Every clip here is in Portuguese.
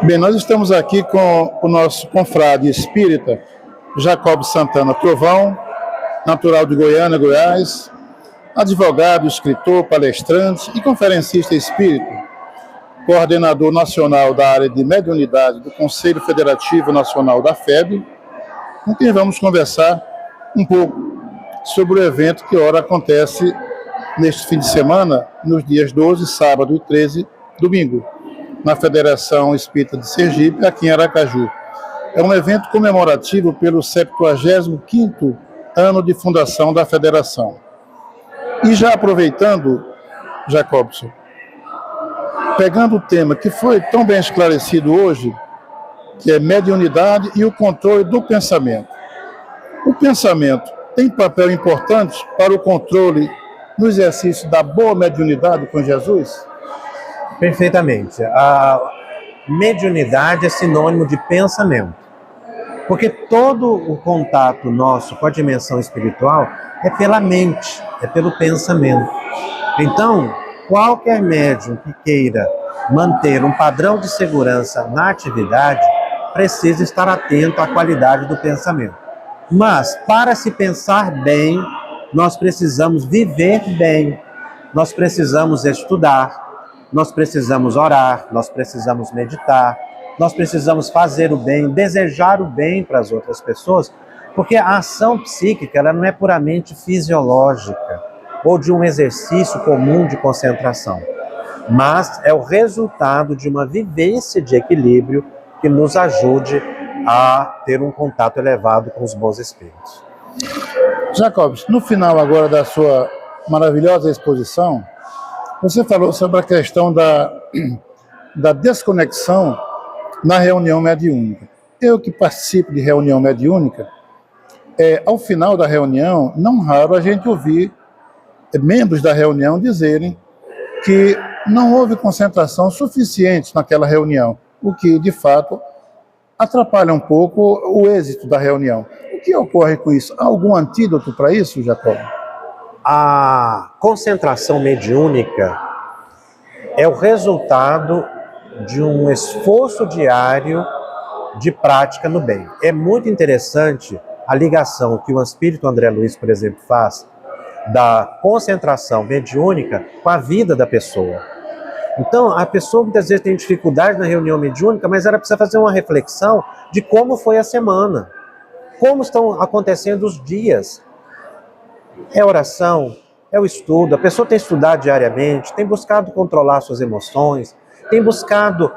Bem, nós estamos aqui com o nosso confrade espírita, Jacob Santana Trovão, natural de Goiânia, Goiás, advogado, escritor, palestrante e conferencista espírita, coordenador nacional da área de mediunidade do Conselho Federativo Nacional da FEB, com quem vamos conversar um pouco sobre o evento que ora acontece neste fim de semana, nos dias 12, sábado e 13, domingo, na Federação Espírita de Sergipe, aqui em Aracaju. É um evento comemorativo pelo 75º ano de fundação da Federação. E já aproveitando, Jacobson, pegando o tema que foi tão bem esclarecido hoje, que é mediunidade e o controle do pensamento. O pensamento tem papel importante para o controle no exercício da boa mediunidade com Jesus? Perfeitamente. A mediunidade é sinônimo de pensamento. Porque todo o contato nosso com a dimensão espiritual é pela mente, é pelo pensamento. Então, qualquer médium que queira manter um padrão de segurança na atividade precisa estar atento à qualidade do pensamento. Mas, para se pensar bem, nós precisamos viver bem, nós precisamos estudar, nós precisamos orar, nós precisamos meditar, nós precisamos fazer o bem, desejar o bem para as outras pessoas, porque a ação psíquica ela não é puramente fisiológica ou de um exercício comum de concentração, mas é o resultado de uma vivência de equilíbrio que nos ajude a ter um contato elevado com os bons espíritos. Jacobs, no final agora da sua maravilhosa exposição, você falou sobre a questão da desconexão na reunião mediúnica. Eu que participo de reunião mediúnica, ao final da reunião, não raro a gente ouvir membros da reunião dizerem que não houve concentração suficiente naquela reunião, o que, de fato, atrapalha um pouco o êxito da reunião. O que ocorre com isso? Há algum antídoto para isso, Jacob? A concentração mediúnica é o resultado de um esforço diário de prática no bem. É muito interessante a ligação que o espírito André Luiz, por exemplo, faz da concentração mediúnica com a vida da pessoa. Então, a pessoa muitas vezes tem dificuldade na reunião mediúnica, mas ela precisa fazer uma reflexão de como foi a semana, como estão acontecendo os dias. É oração, é o estudo, a pessoa tem estudado diariamente, tem buscado controlar suas emoções, tem buscado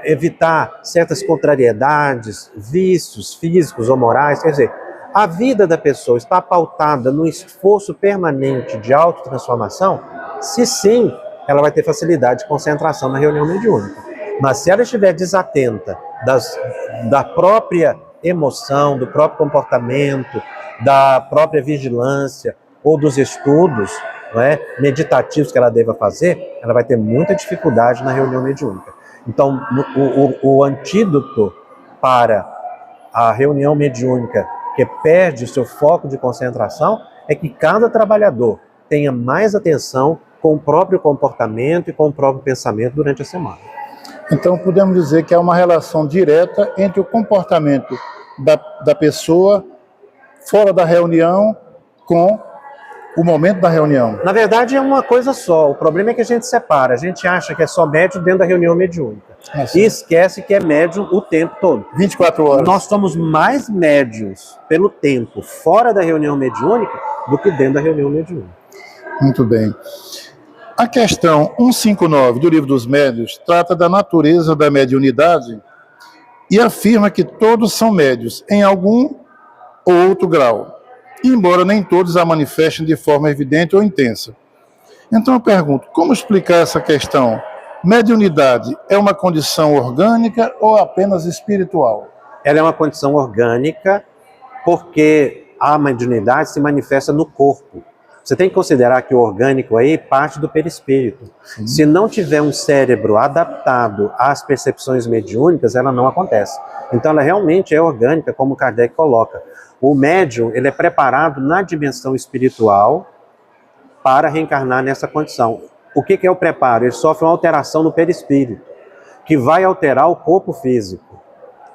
evitar certas contrariedades, vícios físicos ou morais. Quer dizer, a vida da pessoa está pautada no esforço permanente de autotransformação, se sim, ela vai ter facilidade de concentração na reunião mediúnica. Mas se ela estiver desatenta da própria emoção, do próprio comportamento, da própria vigilância ou dos estudos, não é, meditativos que ela deva fazer, ela vai ter muita dificuldade na reunião mediúnica. Então, o antídoto para a reunião mediúnica que perde o seu foco de concentração é que cada trabalhador tenha mais atenção com o próprio comportamento e com o próprio pensamento durante a semana. Então, podemos dizer que há uma relação direta entre o comportamento da pessoa fora da reunião com o momento da reunião. Na verdade, é uma coisa só. O problema é que a gente separa. A gente acha que é só médium dentro da reunião mediúnica. E esquece que é médium o tempo todo. 24 horas. Nós somos mais médiuns pelo tempo fora da reunião mediúnica do que dentro da reunião mediúnica. Muito bem. A questão 159 do Livro dos Médiuns trata da natureza da mediunidade e afirma que todos são médiuns em algum ou outro grau, embora nem todos a manifestem de forma evidente ou intensa. Então eu pergunto, como explicar essa questão? Mediunidade é uma condição orgânica ou apenas espiritual? Ela é uma condição orgânica porque a mediunidade se manifesta no corpo. Você tem que considerar que o orgânico aí parte do perispírito. Sim. Se não tiver um cérebro adaptado às percepções mediúnicas, ela não acontece. Então ela realmente é orgânica, como Kardec coloca. O médium, ele é preparado na dimensão espiritual para reencarnar nessa condição. O que é o preparo? Ele sofre uma alteração no perispírito, que vai alterar o corpo físico.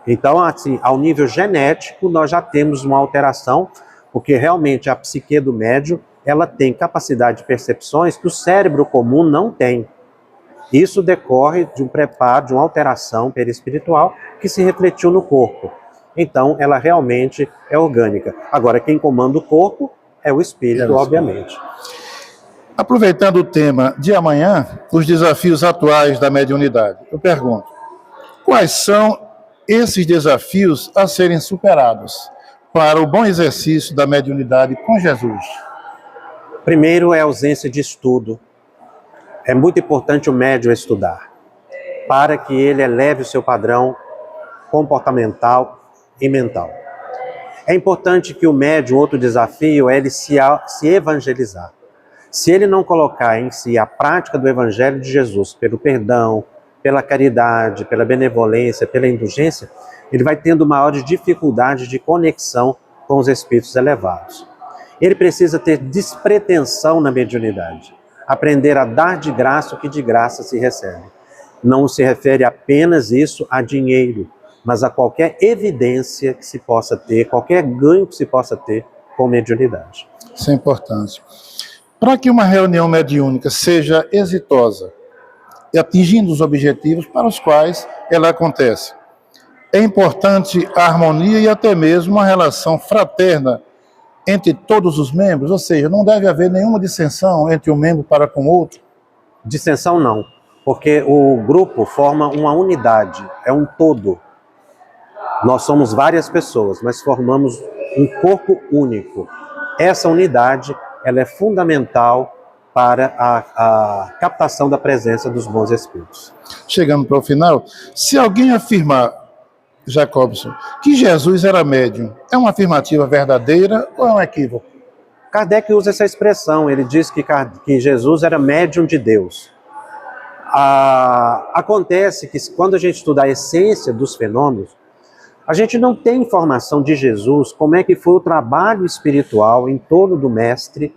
Então, assim, ao nível genético, nós já temos uma alteração, porque realmente a psique do médium, ela tem capacidade de percepções que o cérebro comum não tem. Isso decorre de um preparo, de uma alteração perispiritual que se refletiu no corpo. Então, ela realmente é orgânica. Agora, quem comanda o corpo é o espírito, obviamente. Aproveitando o tema de amanhã, os desafios atuais da mediunidade, eu pergunto, quais são esses desafios a serem superados para o bom exercício da mediunidade com Jesus? Primeiro é a ausência de estudo. É muito importante o médium estudar, para que ele eleve o seu padrão comportamental e mental. É importante que o médium, outro desafio, é ele se evangelizar. Se ele não colocar em si a prática do Evangelho de Jesus, pelo perdão, pela caridade, pela benevolência, pela indulgência, ele vai tendo maiores dificuldades de conexão com os espíritos elevados. Ele precisa ter despretensão na mediunidade, aprender a dar de graça o que de graça se recebe. Não se refere apenas isso a dinheiro, mas a qualquer evidência que se possa ter, qualquer ganho que se possa ter com mediunidade. Isso é importante. Para que uma reunião mediúnica seja exitosa e atingindo os objetivos para os quais ela acontece, é importante a harmonia e até mesmo uma relação fraterna entre todos os membros, ou seja, não deve haver nenhuma dissensão entre um membro para com o outro? Dissensão não, porque o grupo forma uma unidade, é um todo. Nós somos várias pessoas, mas formamos um corpo único. Essa unidade, ela é fundamental para a captação da presença dos bons espíritos. Chegando para o final, se alguém afirmar, Jacobson, que Jesus era médium, é uma afirmativa verdadeira ou é um equívoco? Kardec usa essa expressão, ele diz que Jesus era médium de Deus. Acontece que quando a gente estuda a essência dos fenômenos, a gente não tem informação de Jesus, como é que foi o trabalho espiritual em torno do mestre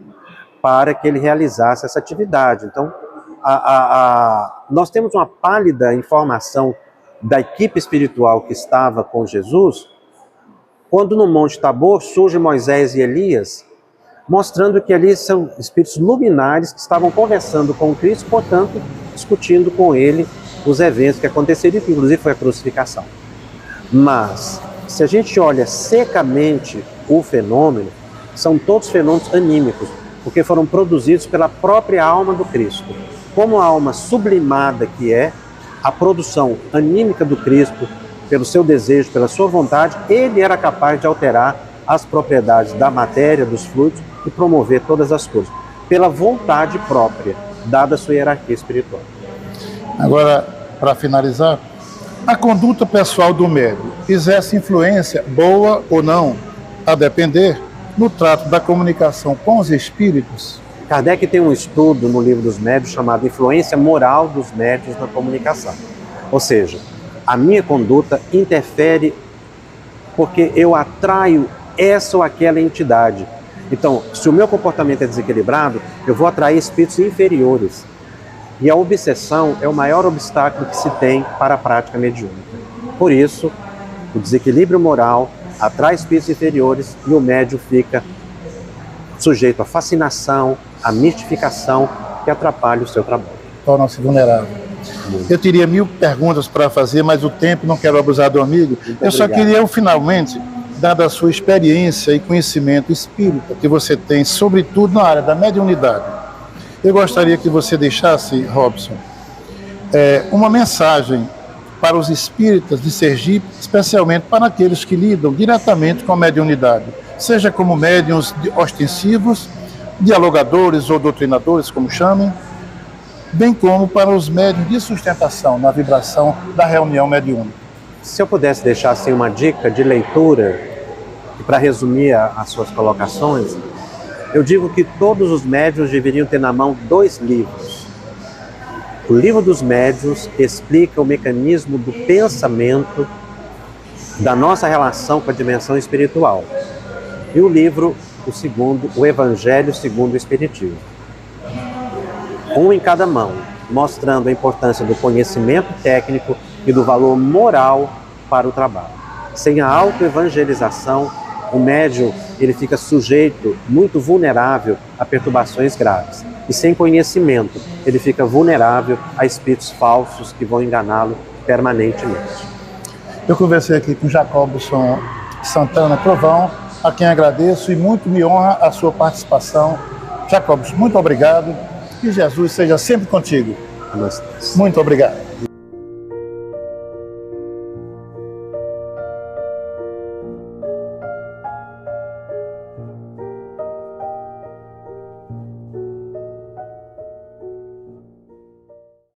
para que ele realizasse essa atividade. Então, nós temos uma pálida informação da equipe espiritual que estava com Jesus, quando no Monte Tabor surge Moisés e Elias, mostrando que ali são espíritos luminares que estavam conversando com Cristo, portanto, discutindo com ele os eventos que aconteceriam, que inclusive foi a crucificação. Mas, se a gente olha secamente o fenômeno, são todos fenômenos anímicos, porque foram produzidos pela própria alma do Cristo. Como a alma sublimada que é, a produção anímica do Cristo, pelo seu desejo, pela sua vontade, ele era capaz de alterar as propriedades da matéria, dos fluidos e promover todas as coisas, pela vontade própria, dada a sua hierarquia espiritual. Agora, para finalizar, a conduta pessoal do médium exerce influência, boa ou não, a depender, no trato da comunicação com os espíritos? Kardec tem um estudo no Livro dos Médiuns chamado Influência Moral dos Médiuns na Comunicação. Ou seja, a minha conduta interfere porque eu atraio essa ou aquela entidade. Então, se o meu comportamento é desequilibrado, eu vou atrair espíritos inferiores. E a obsessão é o maior obstáculo que se tem para a prática mediúnica. Por isso, o desequilíbrio moral atrai espíritos inferiores e o médium fica sujeito à fascinação, à mistificação que atrapalha o seu trabalho. Torna-se vulnerável. Eu teria 1000 perguntas para fazer, mas o tempo, não quero abusar do amigo. Eu só queria, finalmente, dada a sua experiência e conhecimento espírita que você tem, sobretudo na área da mediunidade, eu gostaria que você deixasse, Robson, uma mensagem para os espíritas de Sergipe, especialmente para aqueles que lidam diretamente com a mediunidade, seja como médiuns ostensivos, dialogadores ou doutrinadores, como chamem, bem como para os médiuns de sustentação na vibração da reunião mediúnica. Se eu pudesse deixar assim, uma dica de leitura, para resumir as suas colocações, eu digo que todos os médiuns deveriam ter na mão 2 livros. O Livro dos Médiuns explica o mecanismo do pensamento da nossa relação com a dimensão espiritual. E o livro, o segundo, o Evangelho segundo o Espiritismo. Um em cada mão. mostrando a importância do conhecimento técnico e do valor moral para o trabalho. Sem a autoevangelização, o médium ele fica sujeito, muito vulnerável a perturbações graves. E sem conhecimento, ele fica vulnerável a espíritos falsos que vão enganá-lo permanentemente. Eu conversei aqui com Jacobson Santana Trovão, a quem agradeço e muito me honra a sua participação. Jacobson, muito obrigado. Que Jesus seja sempre contigo. A nós três. Muito obrigado.